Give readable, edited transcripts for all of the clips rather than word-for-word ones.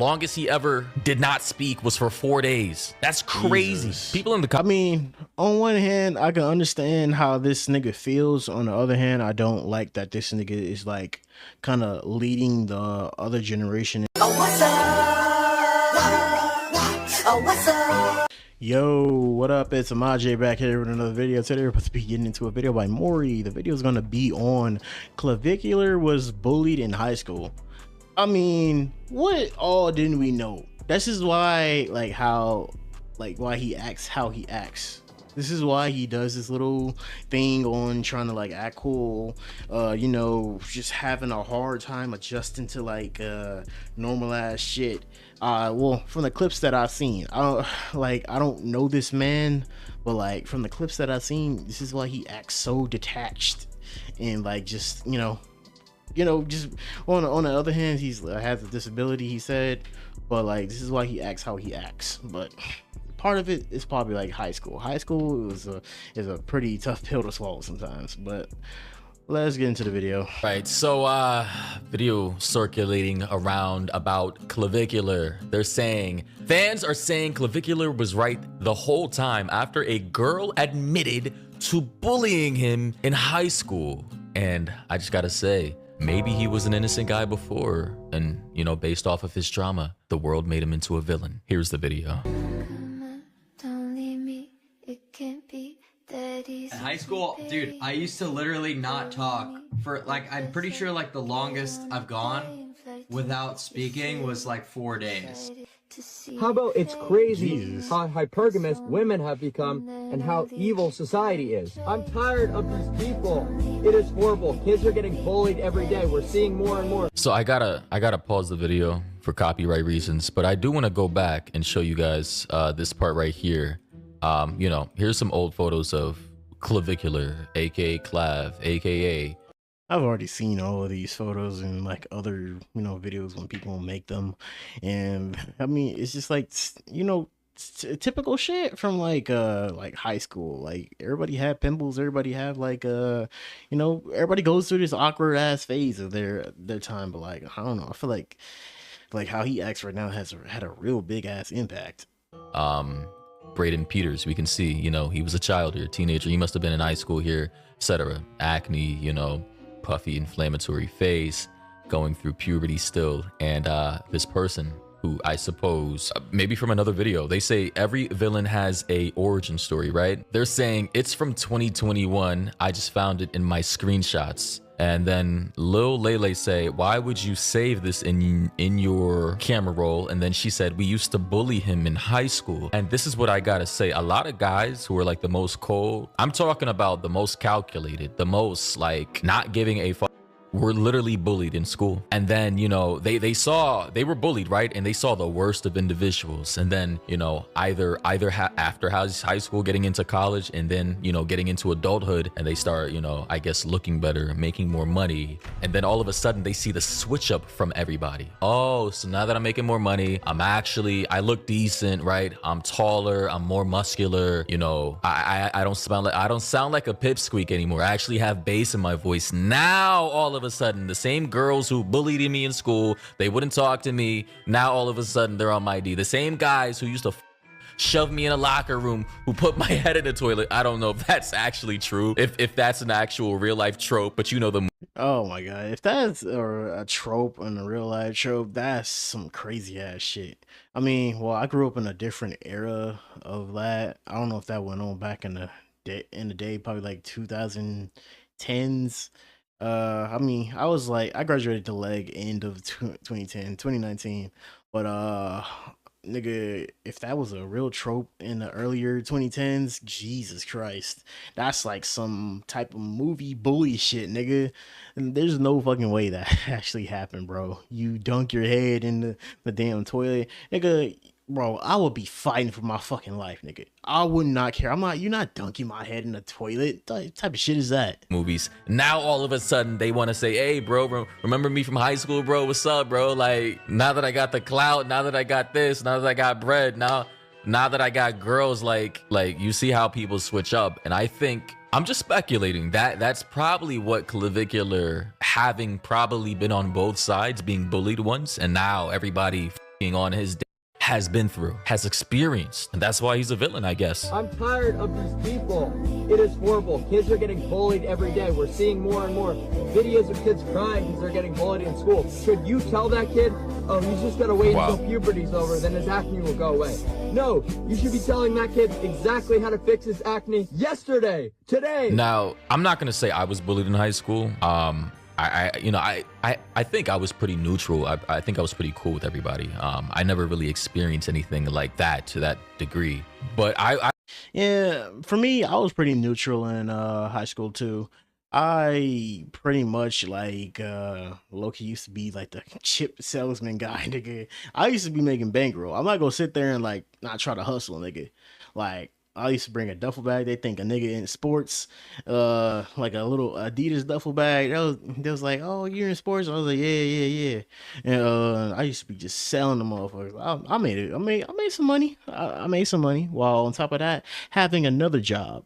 Longest he ever did not speak was for 4 days. That's crazy. Jesus. People in the I mean, on one hand, I can understand how this nigga feels. On the other hand, I don't like that this nigga is like kind of leading the other generation. Oh, what's up? Oh, what's up? Yo, what up? It's Amaj back here with another video. Today we're supposed to be getting into a video by Maury. The video is going to be on Clavicular was bullied in high school. I mean, what all didn't we know? This is why, why he acts how he acts. This is why he does this little thing on trying to like act cool, you know, just having a hard time adjusting to like normal ass shit. Well, from the clips that I've seen, I don't know this man, but like from the clips that I've seen, this is why he acts so detached and like just just on the other hand, he's has a disability, he said, but like this is why he acts how he acts. But part of it is probably like high school. High school is a pretty tough pill to swallow sometimes. But let's get into the video. Right, so video circulating around about Clavicular. They're saying fans are saying Clavicular was right the whole time after a girl admitted to bullying him in high school. And I just gotta say, maybe he was an innocent guy before, and you know, based off of his trauma, the world made him into a villain. Here's the video. In high school, dude, I used to literally not talk for like, I'm pretty sure like the longest I've gone without speaking was like 4 days. How about it's crazy Jesus. how hypergamous women have become and how evil society is. I'm tired of these people. It is horrible. Kids are getting bullied every day. We're seeing more and more. So I gotta pause the video for copyright reasons, but I do want to go back and show you guys this part right here. You know, here's some old photos of Clavicular, aka Clav, aka. I've already seen all of these photos in like other, videos when people make them. And I mean, it's just like, typical shit from like high school. Like everybody had pimples, everybody have like everybody goes through this awkward ass phase of their time. But like, I don't know, I feel like how he acts right now has had a real big ass impact. Braden Peters, we can see, you know, he was a child here, teenager, he must have been in high school here, etc. Acne, you know, puffy inflammatory face, going through puberty still. And this person who I suppose maybe from another video, they say every villain has a origin story, right? They're saying it's from 2021. I just found it in my screenshots. And then Lil Lele say, why would you save this in your camera roll? And then she said, we used to bully him in high school. And this is what I gotta say. A lot of guys who are like the most cold, I'm talking about the most calculated, the most like not giving a fuck, were literally bullied in school. And then, you know, they were bullied, right? And they saw the worst of individuals. And then, you know, either after high school, getting into college, and then, you know, getting into adulthood, and they start, you know, I guess looking better, making more money. And then all of a sudden they see the switch up from everybody. Oh, so now that I'm making more money, I look decent, right? I'm taller, I'm more muscular, you know, I don't sound like a pipsqueak anymore. I actually have bass in my voice. Now all of a sudden, the same girls who bullied me in school, they wouldn't talk to me, now all of a sudden they're on my D. The same guys who used to shove me in a locker room, who put my head in the toilet. I don't know if that's actually true, if that's an actual real life trope, but you know the. Oh my god, if that's a trope and a real life trope, that's some crazy ass shit. I mean, well, I grew up in a different era of that. I don't know if that went on back in the day, probably like 2010s. I mean, I graduated to leg end of 2019, but nigga, if that was a real trope in the earlier 2010s, Jesus Christ, that's like some type of movie bully shit, nigga. And there's no fucking way that actually happened, bro. You dunk your head in the damn toilet, nigga. Bro, I would be fighting for my fucking life, nigga. I would not care. You're not dunking my head in the toilet. What type of shit is that? Movies. Now all of a sudden they want to say, hey bro, remember me from high school, bro? What's up, bro? Like, now that I got the clout, now that I got this, now that I got bread, now that I got girls, like you see how people switch up. And I think, I'm just speculating, that's probably what Clavicular, having probably been on both sides, being bullied once, and now everybody on his has been through, has experienced, and that's why he's a villain, I guess. I'm tired of these people. It is horrible. Kids are getting bullied every day. We're seeing more and more videos of kids crying because they're getting bullied in school. Should you tell that kid, oh, he's just gonna wait until puberty's over, then his acne will go away? No, you should be telling that kid exactly how to fix his acne yesterday, today. Now, I'm not gonna say I was bullied in high school. I think I was pretty neutral. I think I was pretty cool with everybody. I never really experienced anything like that to that degree. But yeah, for me, I was pretty neutral in high school too. I pretty much like Loki used to be like the chip salesman guy, nigga. I used to be making bankroll. I'm not gonna sit there and like not try to hustle, nigga. Like I used to bring a duffel bag. They think a nigga in sports, like a little Adidas duffel bag. They was like, oh, you're in sports? I was like, yeah. And I used to be just selling the motherfuckers. I made some money. I made some money while on top of that having another job.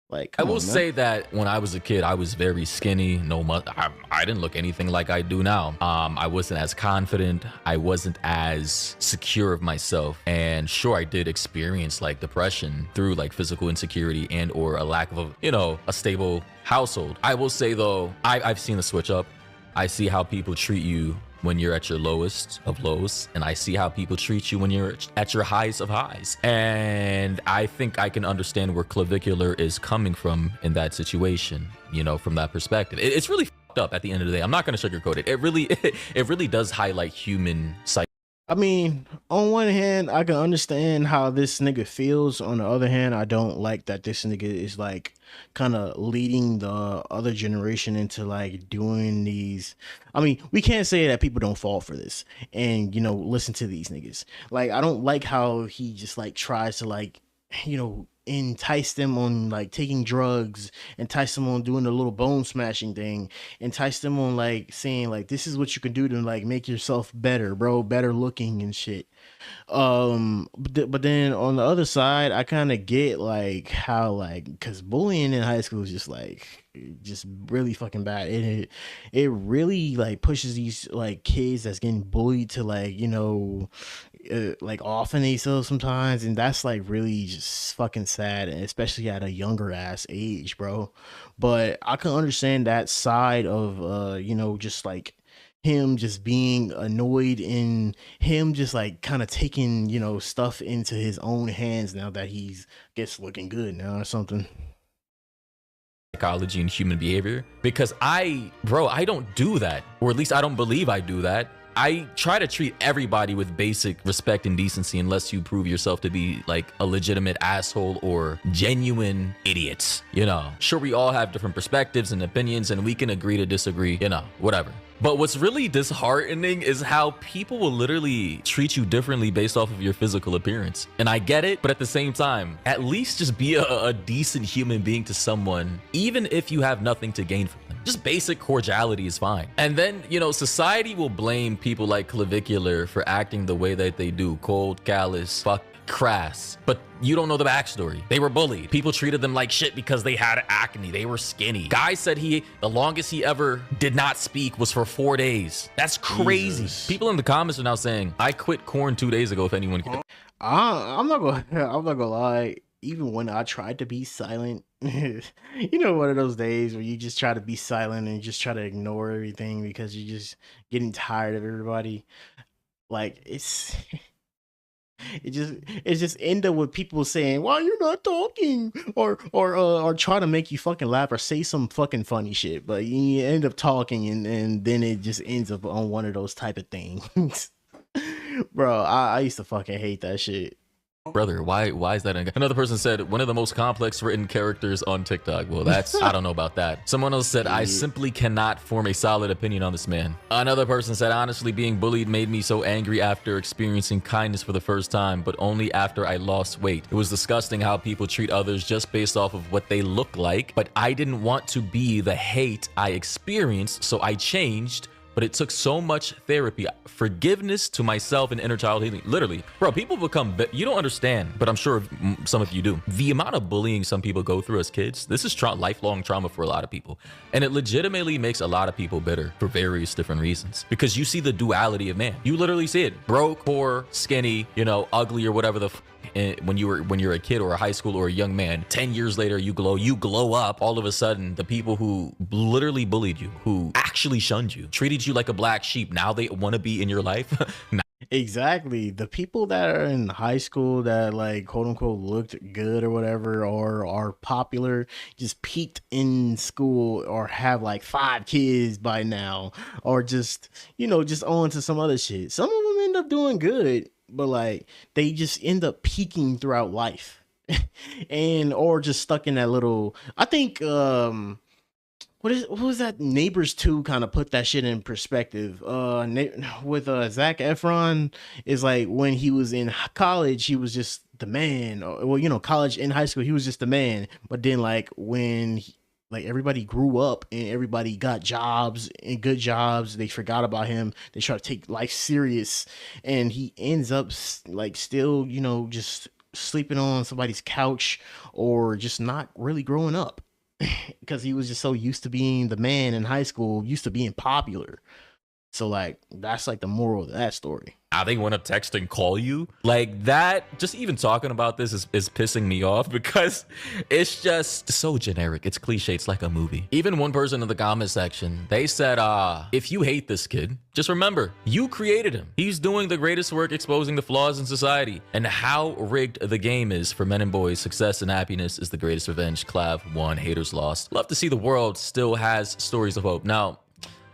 Like, I will say that when I was a kid, I was very skinny. I didn't look anything like I do now. I wasn't as confident. I wasn't as secure of myself. And sure, I did experience like depression through like physical insecurity and or a lack of a stable household. I will say though, I've seen the switch up. I see how people treat you when you're at your lowest of lows, and I see how people treat you when you're at your highest of highs. And I think I can understand where Clavicular is coming from in that situation, from that perspective. It's really fucked up at the end of the day. I'm not going to sugarcoat it. It really does highlight human psyche. I mean, on one hand, I can understand how this nigga feels. On the other hand, I don't like that this nigga is like kind of leading the other generation into like doing these. I mean, we can't say that people don't fall for this and, listen to these niggas. Like, I don't like how he just like tries to like, entice them on like taking drugs, entice them on doing the little bone smashing thing, entice them on like saying like this is what you can do to like make yourself better, bro, better looking and shit. But then on the other side, I kind of get like how like because bullying in high school is just really fucking bad. It really like pushes these like kids that's getting bullied to like like often themselves sometimes, and that's like really just fucking sad, and especially at a younger ass age, bro. But I can understand that side of just like him just being annoyed and him just like kind of taking stuff into his own hands now that he's gets looking good now or something. Psychology and human behavior, because I don't do that, or at least I don't believe I do that. I try to treat everybody with basic respect and decency unless you prove yourself to be like a legitimate asshole or genuine idiots. Sure, we all have different perspectives and opinions and we can agree to disagree, whatever. But what's really disheartening is how people will literally treat you differently based off of your physical appearance. And I get it, but at the same time, at least just be a decent human being to someone, even if you have nothing to gain from them. Just basic cordiality is fine. And then, society will blame people like Clavicular for acting the way that they do. Cold, callous, crass. But you don't know the backstory. They were bullied. People treated them like shit because they had acne. They were skinny. Guy said the longest he ever did not speak was for 4 days. That's crazy. Jesus. People in the comments are now saying, I quit corn 2 days ago if anyone can. I'm not gonna lie. Even when I tried to be silent, one of those days where you just try to be silent and you just try to ignore everything because you're just getting tired of everybody. Like it just end up with people saying, why you're not talking, or try to make you fucking laugh or say some fucking funny shit, but you end up talking and then it just ends up on one of those type of things. Bro, I used to fucking hate that shit. Brother, why is that? Another person said, one of the most complex written characters on TikTok. Well, I don't know about that. Someone else said, I simply cannot form a solid opinion on this man. Another person said, honestly, being bullied made me so angry after experiencing kindness for the first time, but only after I lost weight. It was disgusting how people treat others just based off of what they look like, but I didn't want to be the hate I experienced, so I changed. but it took so much therapy, forgiveness to myself, and inner child healing. Literally, bro, people become, you don't understand, but I'm sure some of you do. The amount of bullying some people go through as kids, this is lifelong trauma for a lot of people. And it legitimately makes a lot of people bitter for various different reasons, because you see the duality of man. You literally see it: broke, poor, skinny, you know, ugly, or whatever the when you're a kid or a high school or a young man. 10 years later, you glow up. All of a sudden, the people who literally bullied you, who actually shunned you, treated you like a black sheep, now they want to be in your life. Exactly. The people that are in high school that, like, quote unquote looked good or whatever, or are popular, just peaked in school, or have like 5 kids by now, or just, you know, just on to some other shit. Some of them end up doing good, but like they just end up peaking throughout life. And or just stuck in that little, I think what was that, Neighbors 2 kind of put that shit in perspective. With Zac Efron, is like when he was in college, he was just the man. Well, you know, college and high school, he was just the man. But then like when like everybody grew up and everybody got jobs and good jobs, they forgot about him. They try to take life serious, and he ends up like still, you know, just sleeping on somebody's couch, or just not really growing up. Because he was just so used to being the man in high school, used to being popular. So like that's like the moral of that story. They want to text and call you like that. Just even talking about this is pissing me off, because it's just so generic. It's cliche. It's like a movie. Even one person in the comment section, they said, if you hate this kid, just remember, you created him. He's doing the greatest work exposing the flaws in society and how rigged the game is for men and boys. Success and happiness is the greatest revenge. Clav won, haters lost. Love to see the world still has stories of hope. Now,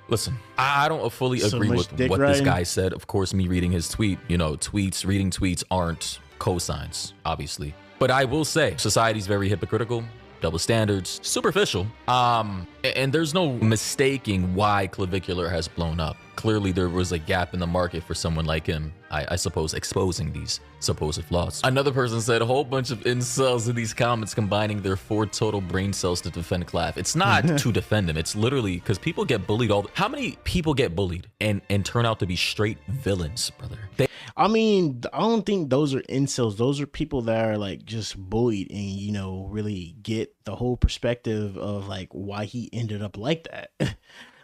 listen, I don't fully agree with what this guy said. Of course, me reading his tweet, you know, reading tweets aren't cosigns, obviously. But I will say, society's very hypocritical, double standards, superficial. And there's no mistaking why Clavicular has blown up. Clearly, there was a gap in the market for someone like him, I suppose, exposing these supposed flaws. Another person said a whole bunch of incels in these comments combining their 4 total brain cells to defend Clav. It's not to defend him. It's literally because people get bullied how many people get bullied and turn out to be straight villains, brother? I mean, I don't think those are incels. Those are people that are like just bullied and, you know, really get the whole perspective of like why he ended up like that.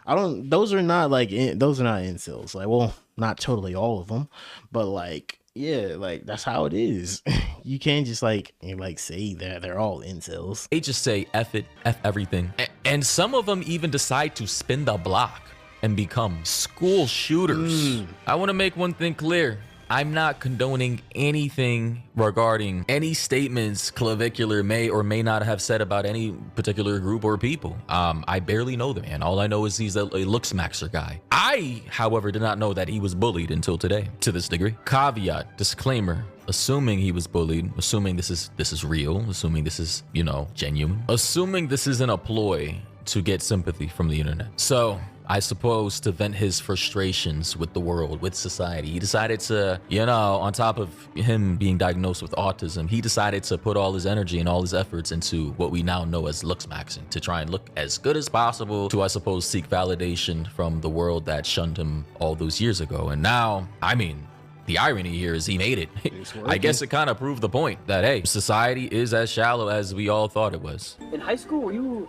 Those are not incels. Like, well, not totally all of them, but like, yeah, like that's how it is. You can't just like say that they're all incels. They just say F it, F everything. And some of them even decide to spin the block and become school shooters. I want to make one thing clear. I'm not condoning anything regarding any statements Clavicular may or may not have said about any particular group or people. I barely know the man. All I know is he's a looks maxer guy. I, however, did not know that he was bullied until today, to this degree. Caveat, disclaimer, assuming he was bullied, assuming this is real, assuming this is, you know, genuine, assuming this isn't a ploy to get sympathy from the internet. So I suppose to vent his frustrations with the world, with society, he decided to, you know, on top of him being diagnosed with autism, he decided to put all his energy and all his efforts into what we now know as looks maxing, to try and look as good as possible, to, I suppose, seek validation from the world that shunned him all those years ago. And now, I mean, the irony here is he made it. I guess it kind of proved the point that, hey, society is as shallow as we all thought it was. In high school, were you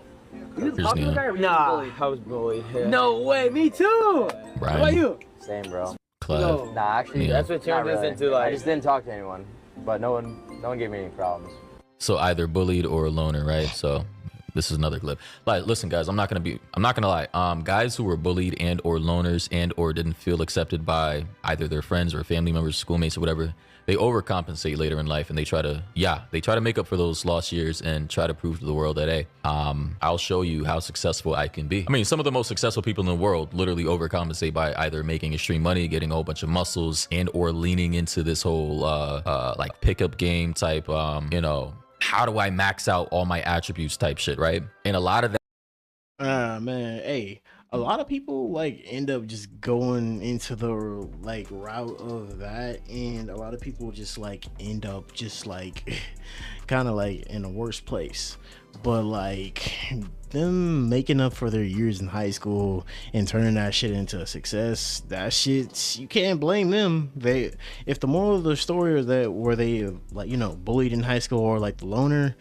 the Here's popular Neon. guy or were you Nah, bullied? I was bullied. Yeah. No way, me too. Ryan, What about you? Same, bro. Clav. Nah, actually, Yeah. that's what turned Not this really. into. Like, I just didn't talk to anyone, but no one gave me any problems. So either bullied or a loner, right? So this is another clip. Like, listen, guys, I'm not gonna lie. Guys who were bullied and or loners and or didn't feel accepted by either their friends or family members, schoolmates or whatever, they overcompensate later in life and they try to make up for those lost years and try to prove to the world that, hey, I'll show you how successful I can be. I mean, some of the most successful people in the world literally overcompensate by either making extreme money, getting a whole bunch of muscles, and or leaning into this whole like pickup game type, you know, how do I max out all my attributes type shit, right? And a lot of that, Man, hey, a lot of people like end up just going into the like route of that, and a lot of people just like end up just like kind of like in a worse place. But like them making up for their years in high school and turning that shit into a success, that shit, you can't blame them. If the moral of the story is that were they like, you know, bullied in high school or like the loner,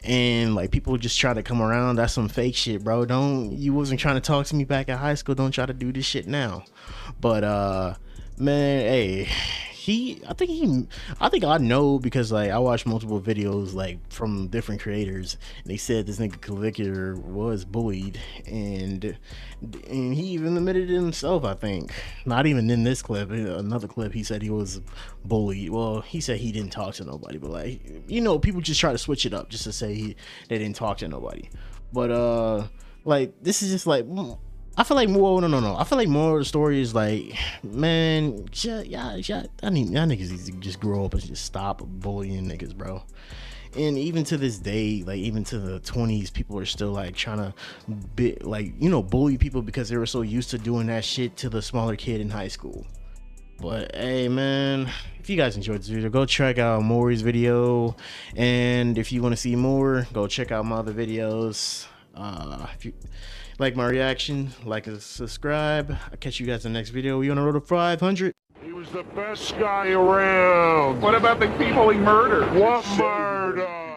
and like people just try to come around, that's some fake shit, bro. You wasn't trying to talk to me back in high school, don't try to do this shit now. But man, hey, I think I know, because like I watched multiple videos like from different creators, and they said this nigga Clavicular was bullied, and he even admitted it himself. I think not even in this clip, another clip, he said he was bullied. Well, he said he didn't talk to nobody, but like, you know, people just try to switch it up just to say they didn't talk to nobody. But like, this is just like, I feel like more. No. I feel like more of the story is like, man, y'all niggas need to just grow up and just stop bullying niggas, bro. And even to this day, like even to the 20s, people are still like trying to bully people because they were so used to doing that shit to the smaller kid in high school. But hey, man, if you guys enjoyed this video, go check out Maury's video, and if you want to see more, go check out my other videos. If you like my reaction, like and subscribe. I'll catch you guys in the next video. We on the road to 500. He was the best guy around. What about the people he murdered? What murder?